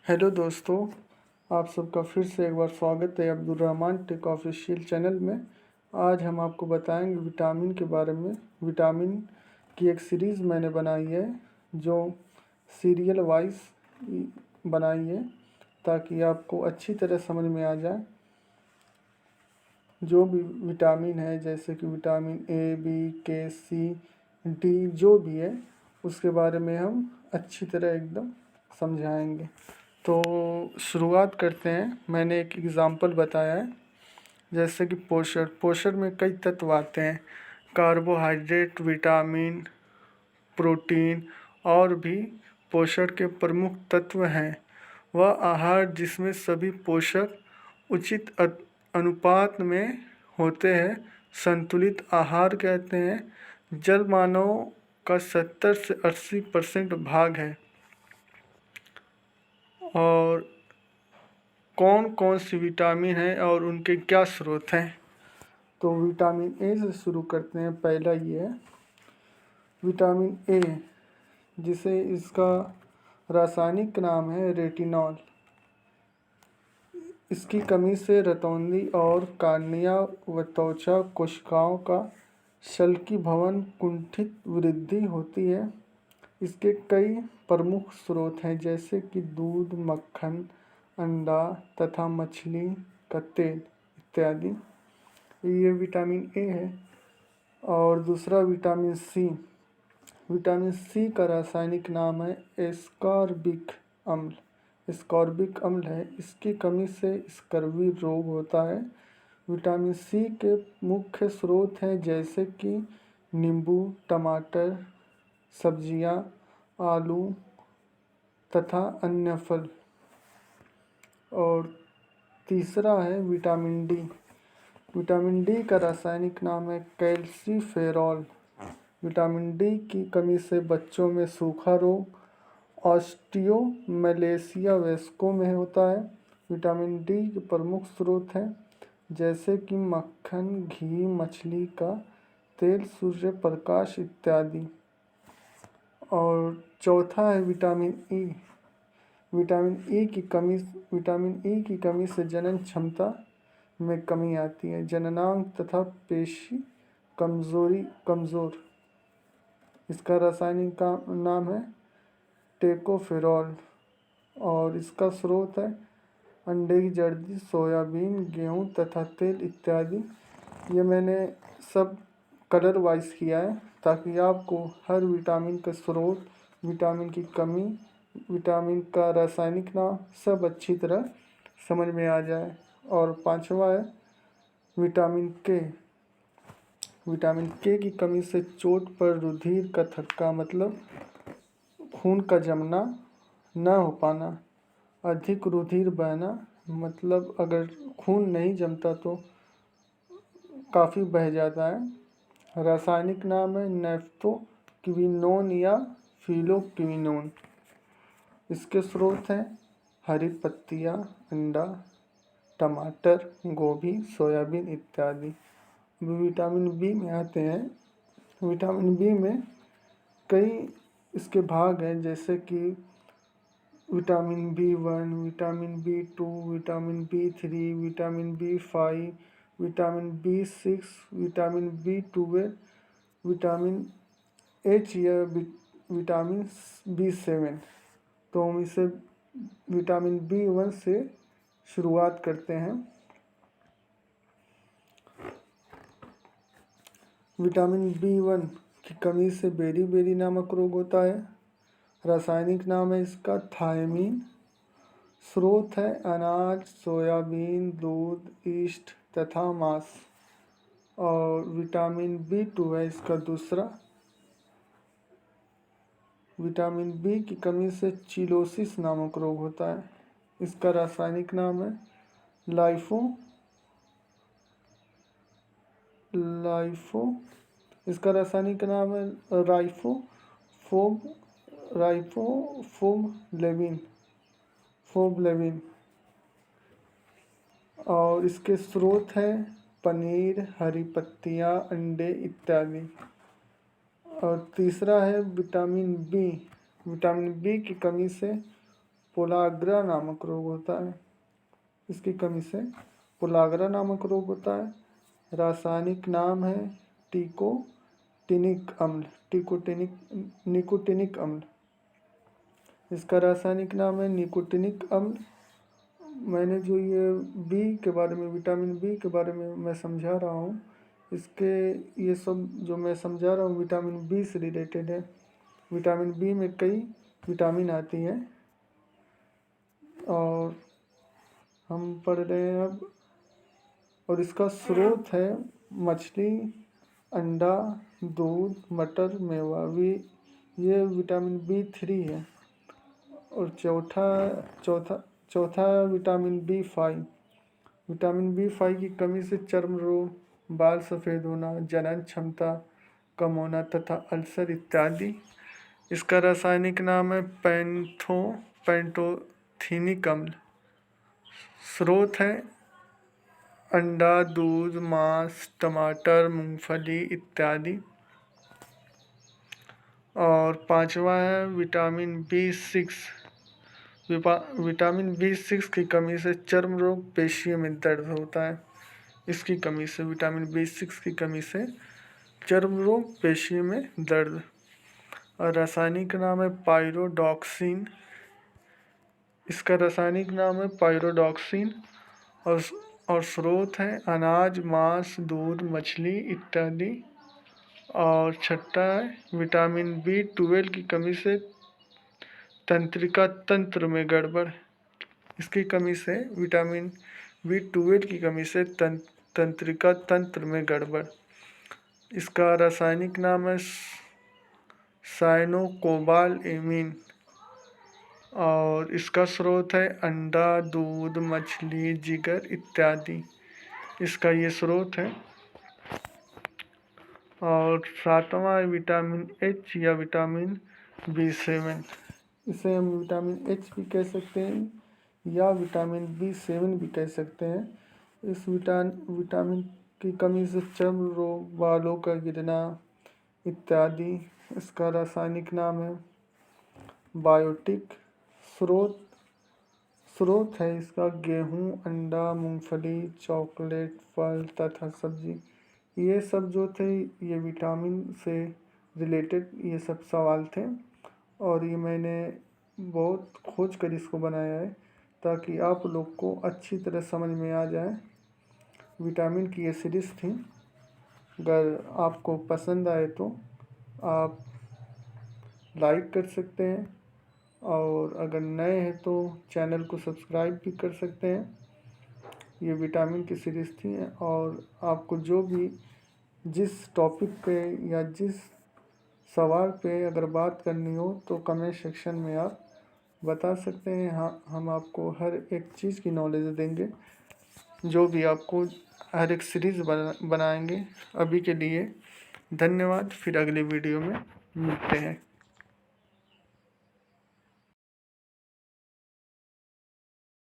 Hello दोस्तों, आप सबका फिर से एक बार स्वागत है Abdul Rahman tech official channel में। आज हम आपको बताएंगे विटामिन के बारे में। विटामिन की एक सीरीज़ मैंने बनाई है जो सीरियल वाइज बनाई है ताकि आपको अच्छी तरह समझ में आ जाए। जो भी विटामिन है जैसे कि विटामिन ए, बी, के, सी, डी जो भी है उसके बारे में हम अच्छी तरह एकदम समझाएंगे। तो शुरुआत करते हैं। मैंने एक एग्ज़ाम्पल बताया है जैसे कि पोषण। पोषण में कई तत्व आते हैं, कार्बोहाइड्रेट, विटामिन, प्रोटीन और भी पोषण के प्रमुख तत्व हैं। वह आहार जिसमें सभी पोषक उचित अनुपात में होते हैं संतुलित आहार कहते हैं। जल मानव का 70 से 80% भाग है। और कौन कौन सी विटामिन है और उनके क्या स्रोत हैं। तो विटामिन ए से शुरू करते हैं। पहला ये है विटामिन ए, जिसे इसका रासायनिक नाम है रेटिनॉल। इसकी कमी से रतौंधी और कार्निया व त्वचा कोशिकाओं का शल्कीभवन कुंठित वृद्धि होती है। इसके कई प्रमुख स्रोत हैं जैसे कि दूध, मक्खन, अंडा तथा मछली का तेल इत्यादि। ये विटामिन ए है। और दूसरा विटामिन सी। विटामिन सी का रासायनिक नाम है एस्कॉर्बिक अम्ल। एस्कॉर्बिक अम्ल है। इसकी कमी से स्कर्वी रोग होता है। विटामिन सी के मुख्य स्रोत हैं जैसे कि नींबू, टमाटर, सब्जियां, आलू तथा अन्य फल। और तीसरा है विटामिन डी। विटामिन डी का रासायनिक नाम है कैल्सीफेरॉल। विटामिन डी की कमी से बच्चों में सूखा रोग, ऑस्टियोमैलेशिया वयस्कों में होता है। विटामिन डी के प्रमुख स्रोत हैं जैसे कि मक्खन, घी, मछली का तेल, सूर्य प्रकाश इत्यादि। और चौथा है विटामिन ई। विटामिन ई की कमी से जनन क्षमता में कमी आती है। जननांग तथा पेशी कमज़ोर। इसका रासायनिक नाम है टेकोफेरॉल। और इसका स्रोत है अंडे की जर्दी, सोयाबीन, गेहूँ तथा तेल इत्यादि। ये मैंने सब कलर वाइज किया है ताकि आपको हर विटामिन का स्रोत, विटामिन की कमी, विटामिन का रासायनिक नाम सब अच्छी तरह समझ में आ जाए। और पांचवा है विटामिन के। विटामिन के की कमी से चोट पर रुधिर का थक्का मतलब खून का जमना न हो पाना, अधिक रुधिर बहना मतलब अगर खून नहीं जमता तो काफ़ी बह जाता है। रासायनिक नाम है नेफ्थोक्विनोन या फिलोक्विनोन। इसके स्रोत हैं हरी पत्तियाँ, अंडा, टमाटर, गोभी, सोयाबीन इत्यादि। विटामिन बी में आते हैं। विटामिन बी में कई इसके भाग हैं जैसे कि vitamin B1, vitamin बी2, vitamin B3, vitamin B5, vitamin B6, vitamin B12, vitamin H या विटामिन बी7। तो हम इसे विटामिन बी1 से शुरुआत करते हैं। विटामिन बी1 की कमी से बेरी नामक रोग होता है। रासायनिक नाम है इसका थायमीन। स्रोत है अनाज, सोयाबीन, दूध, यीस्ट तथा मांस। और विटामिन बी2 है इसका दूसरा। विटामिन बी की कमी से चिलोसिस नामक रोग होता है। इसका रासायनिक नाम है लाइफो। इसका रासायनिक नाम है फोबलेविन। और इसके स्रोत हैं पनीर, हरी पत्तियाँ, अंडे इत्यादि। और तीसरा है विटामिन बी। विटामिन बी की कमी से पोलाग्रा नामक रोग होता है। इसकी कमी से पोलाग्रा नामक रोग होता है। रासायनिक नाम है निकोटिनिक अम्ल। इसका रासायनिक नाम है निकोटिनिक अम्ल। मैंने जो ये बी के बारे में, विटामिन बी के बारे में मैं समझा रहा हूँ, इसके ये सब जो मैं समझा रहा हूँ विटामिन बी से रिलेटेड है। विटामिन बी में कई विटामिन आती हैं और हम पढ़ रहे हैं अब। और इसका स्रोत है मछली, अंडा, दूध, मटर, मेवा। ये विटामिन B3 है। और चौथा विटामिन B5। विटामिन B5 की कमी से चर्म रोग, बाल सफ़ेद होना, जनन क्षमता कम होना तथा अल्सर इत्यादि। इसका रासायनिक नाम है पेंटोथेनिक अम्ल। स्रोत है अंडा, दूध, मांस, टमाटर, मूंगफली इत्यादि। और पांचवा है विटामिन B6। विटामिन B6 की कमी से चर्म रोग, पेशियों में दर्द होता है। इसकी कमी से, विटामिन B6 की कमी से चर्म रोग, पेशियों में दर्द। और रासायनिक नाम है पायरोडॉक्सिन। इसका रासायनिक नाम है पायरोडॉक्सिन। और स्रोत है अनाज, मांस, दूध, मछली इत्यादि। और छठा है विटामिन B12 की कमी से तंत्रिका तंत्र में गड़बड़। इसकी कमी से, विटामिन B12 की कमी से तंत्रिका तंत्र में गड़बड़। इसका रासायनिक नाम है साइनोकोबालामीन। और इसका स्रोत है अंडा, दूध, मछली, जिगर इत्यादि। इसका ये स्रोत है। और सातवां है विटामिन H या विटामिन B7। इसे हम विटामिन H भी कह सकते हैं या विटामिन B7 भी कह सकते हैं। इस विटामिन की कमी से चर्म रोग, बालों का गिरना इत्यादि। इसका रासायनिक नाम है बायोटिक। स्रोत है इसका गेहूँ, अंडा, मूंगफली, चॉकलेट, फल तथा सब्जी। ये सब जो थे ये विटामिन से रिलेटेड ये सब सवाल थे और ये मैंने बहुत खोज कर इसको बनाया है ताकि आप लोग को अच्छी तरह समझ में आ जाए। विटामिन की ये सीरीज़ थी। अगर आपको पसंद आए तो आप लाइक कर सकते हैं और अगर नए हैं तो चैनल को सब्सक्राइब भी कर सकते हैं। ये विटामिन की सीरीज़ थी और आपको जो भी जिस टॉपिक पे या जिस सवाल पे अगर बात करनी हो तो कमेंट सेक्शन में आप बता सकते हैं। हाँ, हम आपको हर एक चीज़ की नॉलेज देंगे, जो भी आपको हर एक सीरीज़ बनाएंगे। अभी के लिए धन्यवाद, फिर अगले वीडियो में मिलते हैं।